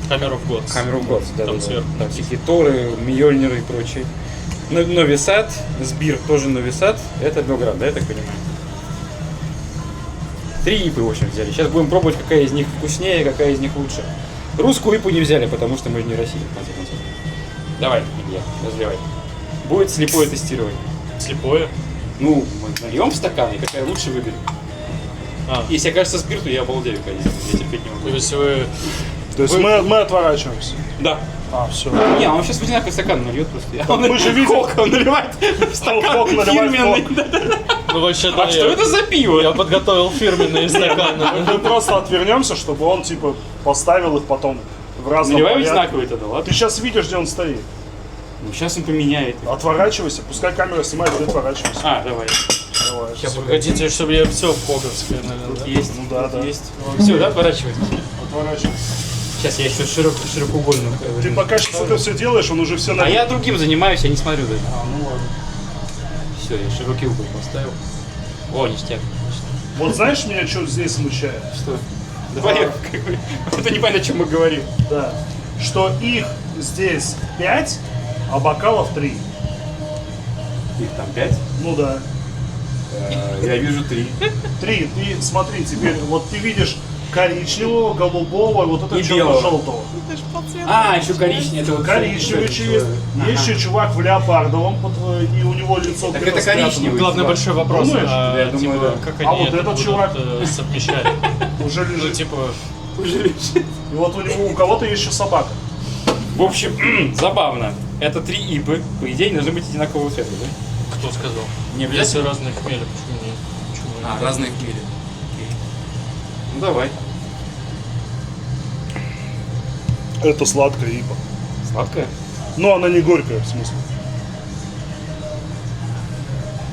Камера в год. Камера в год, да. Там сверху. Да, всякие Торы, Мьёльниры и прочее. Нови Сад, Сбир тоже Нови Сад. Это Белград, да, я так понимаю? 3 ипы, в общем, взяли. Сейчас будем пробовать, какая из них вкуснее, какая из них лучше. Русскую ипу не взяли, потому что мы же не Россия, в конце концов. Давай, Илья, разливай. Будет слепое тестирование. Слепое. Ну, мы нальем в стакан, и какая лучше выберем. Если окажется спирт, то я обалдею, конечно. Я терпеть не могу. То есть вы... То есть мы отворачиваемся. Да. Все. Не, он сейчас в одинаковый стакан нальет просто. Мы же видим. Он наливает в стакан фирменный. Ну, вообще-то А что это за пиво? Я подготовил фирменные стаканы. Мы просто отвернемся, чтобы он типа поставил их потом в разном Наливай ведь порядке. знаковый тогда, ладно? Ты сейчас видишь, где он стоит. Ну, сейчас он поменяет. Отворачивайся, пускай камера снимает, ты отворачивайся. Давай. Давай. Вы хотите, чтобы я все в Хоговское, наверное, да? Есть. Ну да, да. Есть. Все, да, отворачивай. Отворачивайся. Сейчас я еще широкоугольную. Ты пока сейчас это все делаешь, он уже все А я другим занимаюсь, я не смотрю даже. ну ладно. Все, я широкий угол поставил. О, ништяк. Вот знаешь, меня что здесь смущает? Что? Давай, это непонятно, о чем мы говорим. Да. Что их здесь 5, а бокалов 3. Их там 5? Ну да. Я вижу 3. 3. Ты смотри, теперь вот ты видишь коричневого, голубого, вот это И белого. черно-желтого. А, еще коричневый. Это вот Коричневый еще есть. Есть еще чувак в леопардовом, и у него лицо Так где-то это коричневый. спрятано. Главный большой вопрос, Думаешь? Да, я думаю, типа, да. как А они вот это этот будут чувак? совмещать. Уже Ну, лежит. типа, И вот у него у кого-то есть еще собака. В общем, забавно. Это 3 ипы. По идее, должны быть одинакового цвета, да? кто сказал? Не Если обязательно? разные хмели, почему нет? Почему нет? Разные хмели. Ну давай. Это сладкая ипа. Сладкое? Но она не горькая, в смысле.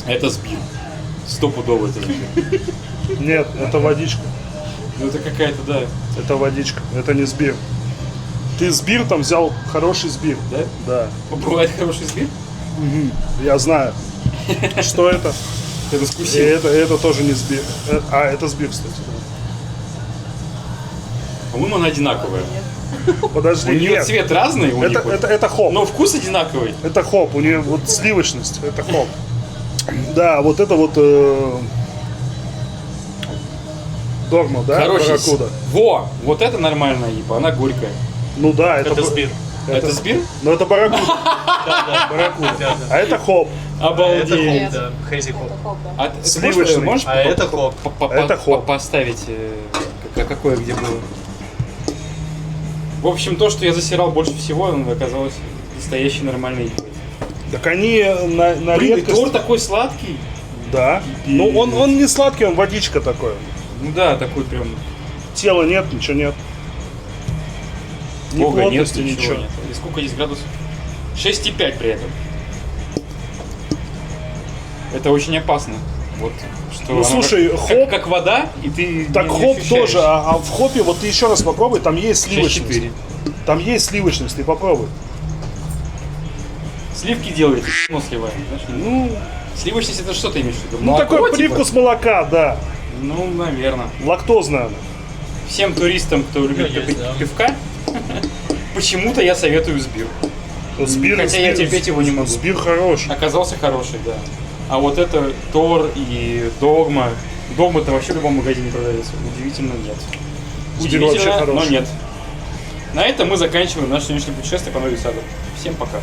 Это сбир. Стопудово это сбир. Нет, это водичка. Ну это какая-то, да. Это водичка. Это не сбир. Ты сбир там взял хороший сбир. Да? Да. Бывает хороший сбир? Я знаю. Что это? Это И скусил. это тоже не сбир. А, это сбир, кстати. По-моему, она одинаковая. Подожди, У нее нет. цвет разный, у них вот. Это хоп. Но вкус одинаковый. Это хоп. У нее вот сливочность. Это хоп. Да, вот это вот догма, да? Короче, Барракуда. во! Вот это нормальная ипа, она горькая. Ну да, это сбир. Это сбир? Ну это барракуда. Барракуда. А это хоп. Обалдеть. Да, Hazy Hop. А ты Сливочный. можешь А это хоп. Это хоп. поставить, какое где было? В общем, то, что я засирал больше всего, оказалось настоящей нормальной ипой. Так они на Блин, и редкость. торт такой сладкий. Да. Ну он не сладкий, он водичка такой. Ну да, такой прям. Тела нет, ничего нет. Ни Бога нет, плотности, ничего ничего. нет. И сколько здесь градусов? 6,5 при этом. Это очень опасно. Вот что Ну, оно слушай, как, хоп- как вода, и ты Так не хоп ощущаешь. тоже, а в хопе вот ты еще раз попробуй, там есть сливочность. 6,4. Там есть сливочность, ты попробуй. Сливки делает, но сливаем. Знаешь? Ну, Сливочность это что ты имеешь в виду? ну Молоко, такой типа? привкус молока, да. Ну, наверное. Лактозная она. Всем туристам, кто любит Есть, попить да. пивка, почему-то я советую сбир. Сбир, Хотя я терпеть его не могу. Сбир хороший. Оказался хороший, да. А вот это Тор и Догма. Догма-то вообще в любом магазине продается. Удивительно, нет. Сбир вообще Удивительно, но хороший. нет. На этом мы заканчиваем наше сегодняшнее путешествие по Нови Саду. Всем пока.